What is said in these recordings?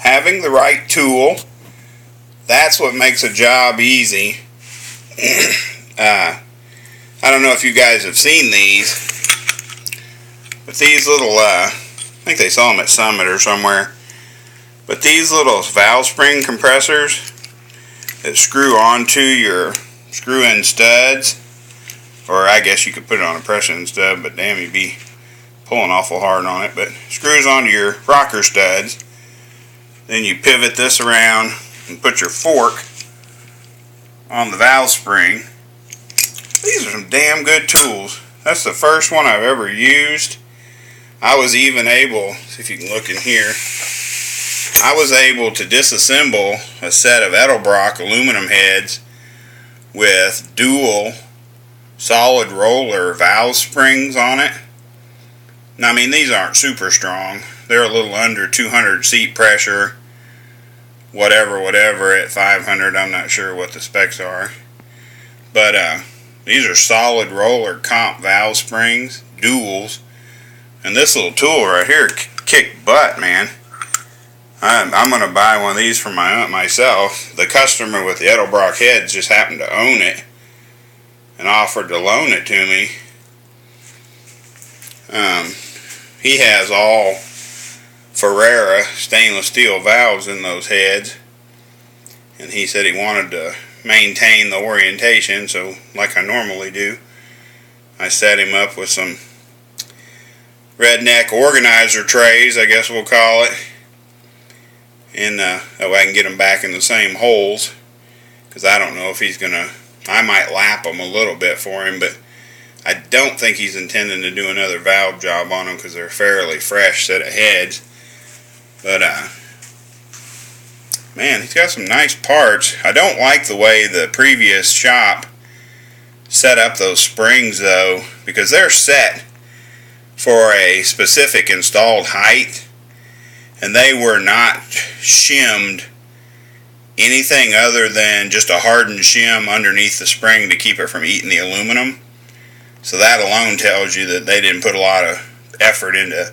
having the right tool, that's what makes a job easy. I don't know if you guys have seen these, but these little, I think they saw them at Summit or somewhere, but these little valve spring compressors that screw onto your screw-in studs, or I guess you could put it on a press-in stud, but damn, you'd be pulling awful hard on it, but screws onto your rocker studs. Then you pivot this around and put your fork on the valve spring. These are some damn good tools. That's the first one I've ever used. I was even able, see if you can look in here, I was able to disassemble a set of Edelbrock aluminum heads with dual solid roller valve springs on it. Now, I mean, these aren't super strong. They're a little under 200 seat pressure, whatever at 500. I'm not sure what the specs are. But these are solid roller comp valve springs, duals. And this little tool right here kicked butt, man. I'm going to buy one of these for myself. The customer with the Edelbrock heads just happened to own it and offered to loan it to me. He has all Ferrara stainless steel valves in those heads, and he said he wanted to maintain the orientation, so like I normally do, I set him up with some redneck organizer trays, I guess we'll call it, and that way I can get them back in the same holes, because I don't know if he's gonna, I might lap them a little bit for him, but I don't think he's intending to do another valve job on them because they're a fairly fresh set of heads. But man, he's got some nice parts. I don't like the way the previous shop set up those springs though, because they're set for a specific installed height, and they were not shimmed anything other than just a hardened shim underneath the spring to keep it from eating the aluminum. So that alone tells you that they didn't put a lot of effort into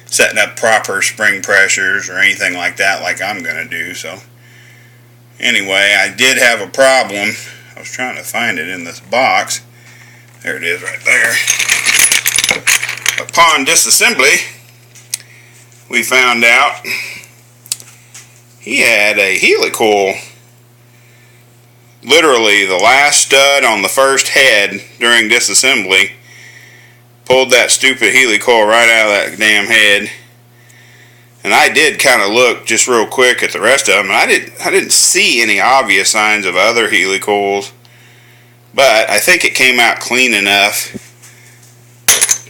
setting up proper spring pressures or anything like that like I'm going to do. So anyway, I did have a problem. I was trying to find it in this box. There it is right there. Upon disassembly, we found out he had a helicoil. Literally the last stud on the first head during disassembly pulled that stupid helicoil right out of that damn head. And I did kind of look just real quick at the rest of them. I didn't see any obvious signs of other helicoils, but I think it came out clean enough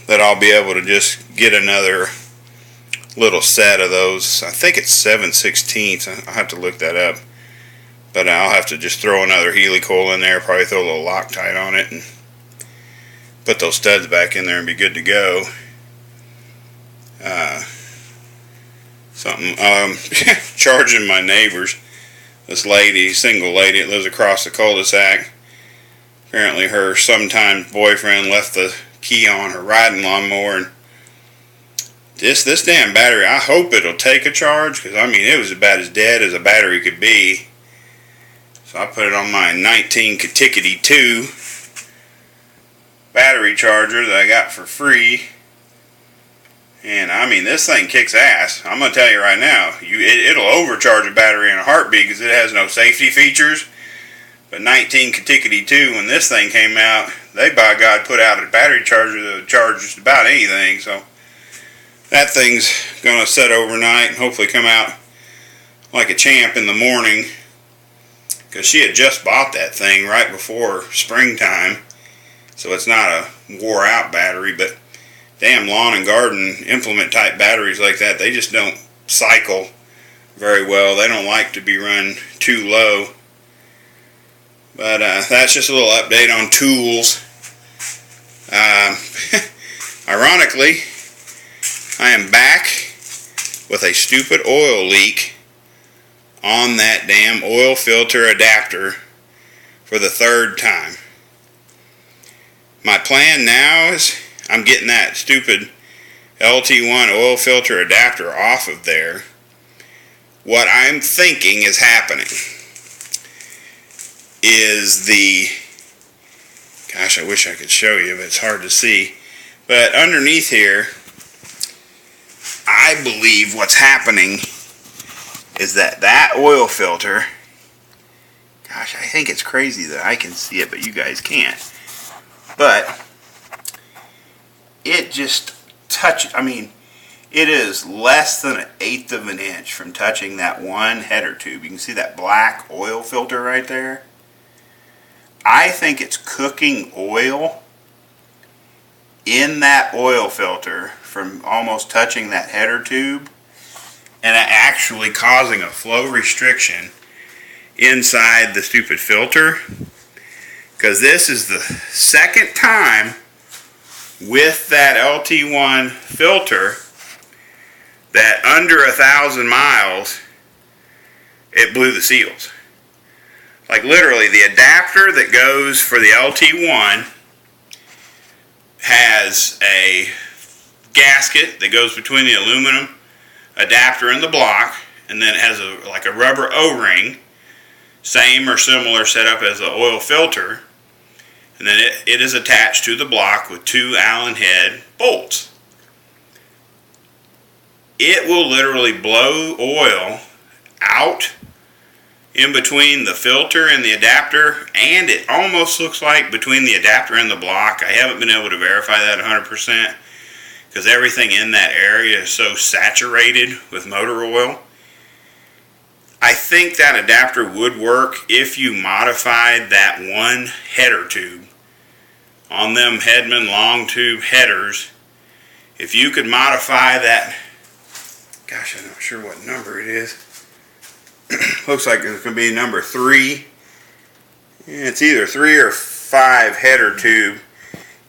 that I'll be able to just get another little set of those. I think it's 7/16. I'll have to look that up. But I'll have to just throw another helicoil in there, probably throw a little Loctite on it, and put those studs back in there and be good to go. Charging my neighbors. This lady, single lady that lives across the cul-de-sac. Apparently her sometime boyfriend left the key on her riding lawnmower, and this damn battery, I hope it'll take a charge, because I mean it was about as dead as a battery could be. So I put it on my 19 Katickety 2 battery charger that I got for free. And I mean, this thing kicks ass. I'm going to tell you right now, it'll overcharge a battery in a heartbeat because it has no safety features. But 19 Katickety 2, when this thing came out, they by God put out a battery charger that would charge just about anything. So that thing's going to set overnight and hopefully come out like a champ in the morning. Because she had just bought that thing right before springtime, so it's not a wore out battery, but damn, lawn and garden implement type batteries like that, they just don't cycle very well. They don't like to be run too low. But that's just a little update on tools. Ironically, I am back with a stupid oil leak on that damn oil filter adapter for the third time. My plan now is I'm getting that stupid LT1 oil filter adapter off of there. what I'm thinking is happening is gosh, I wish I could show you, but it's hard to see. But underneath here, I believe what's happening is that oil filter, gosh, I think it's crazy that I can see it, but you guys can't. But it just it is less than 1/8 of an inch from touching that one header tube. You can see that black oil filter right there. I think it's cooking oil in that oil filter from almost touching that header tube, and actually causing a flow restriction inside the stupid filter. Because this is the second time with that LT1 filter that under 1,000 miles it blew the seals. Like literally, the adapter that goes for the LT1 has a gasket that goes between the aluminum adapter and the block, and then it has like a rubber O-ring, same or similar setup as the oil filter, and then it is attached to the block with 2 Allen head bolts. It will literally blow oil out in between the filter and the adapter, and it almost looks like between the adapter and the block. I haven't been able to verify that 100% because everything in that area is so saturated with motor oil. I think that adapter would work if you modified that one header tube on them Hedman long tube headers. If you could modify that, gosh, I'm not sure what number it is. Looks like it's going to be number 3. It's either 3 or 5 header tube.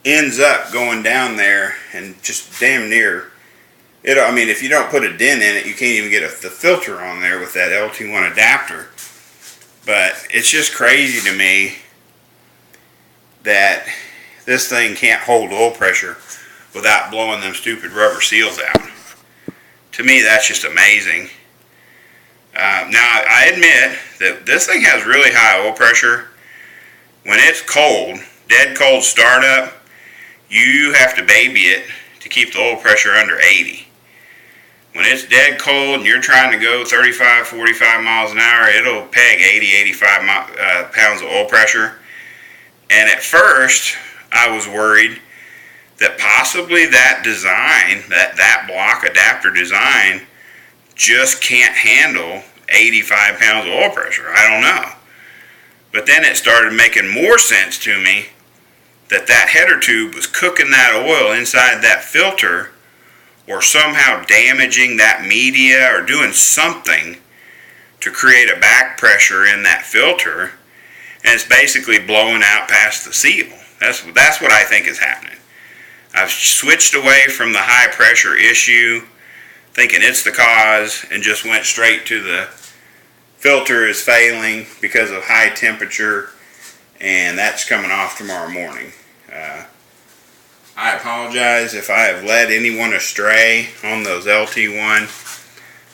Ends up going down there and just damn near it. I mean, if you don't put a dent in it, you can't even get the filter on there with that LT1 adapter. But it's just crazy to me that this thing can't hold oil pressure without blowing them stupid rubber seals out. To me, that's just amazing. Now, I admit that this thing has really high oil pressure. When it's cold, dead cold startup, you have to baby it to keep the oil pressure under 80. When it's dead cold and you're trying to go 35, 45 miles an hour, it'll peg 80, 85 pounds of oil pressure. And at first, I was worried that possibly that design, that block adapter design, just can't handle 85 pounds of oil pressure. I don't know. But then it started making more sense to me that header tube was cooking that oil inside that filter, or somehow damaging that media, or doing something to create a back pressure in that filter, and it's basically blowing out past the seal. That's what I think is happening. I've switched away from the high pressure issue, thinking it's the cause, and just went straight to the filter is failing because of high temperature, and that's coming off tomorrow morning. I apologize if I have led anyone astray on those LT1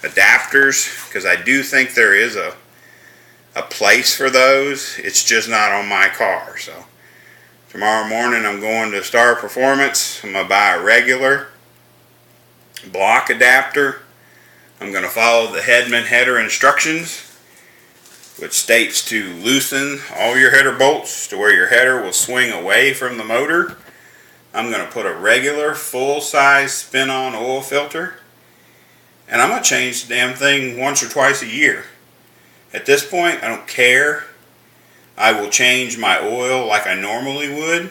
adapters, because I do think there is a place for those. It's just not on my car. So tomorrow morning I'm going to Star Performance. I'm going to buy a regular block adapter. I'm going to follow the Hedman header instructions, which states to loosen all your header bolts to where your header will swing away from the motor. I'm going to put a regular full-size spin-on oil filter, and I'm going to change the damn thing once or twice a year. At this point, I don't care. I will change my oil like I normally would,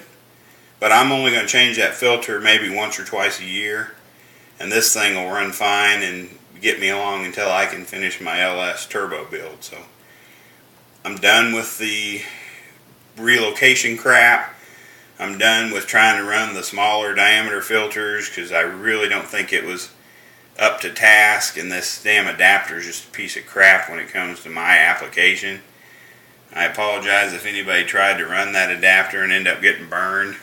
but I'm only going to change that filter maybe once or twice a year, and this thing will run fine and get me along until I can finish my LS turbo build. So I'm done with the relocation crap. I'm done with trying to run the smaller diameter filters because I really don't think it was up to task, and this damn adapter is just a piece of crap when it comes to my application. I apologize if anybody tried to run that adapter and end up getting burned,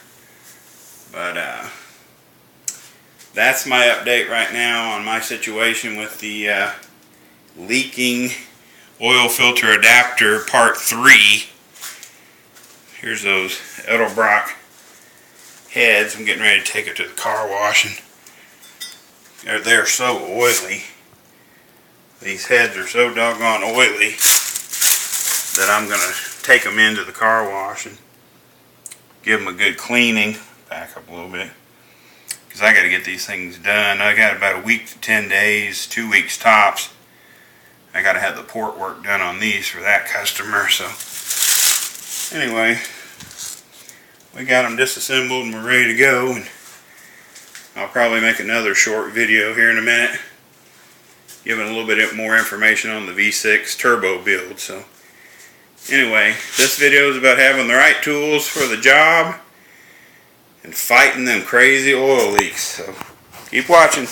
but that's my update right now on my situation with the leaking oil filter adapter part 3. Here's those Edelbrock heads. I'm getting ready to take it to the car wash, and they're so oily. These heads are so doggone oily that I'm going to take them into the car wash and give them a good cleaning. Back up a little bit, because I got to get these things done. I got about a week to 10 days, 2 weeks tops. I got to have the port work done on these for that customer. So anyway, we got them disassembled and we're ready to go. And I'll probably make another short video here in a minute, giving a little bit more information on the V6 turbo build. So anyway, this video is about having the right tools for the job and fighting them crazy oil leaks. So keep watching.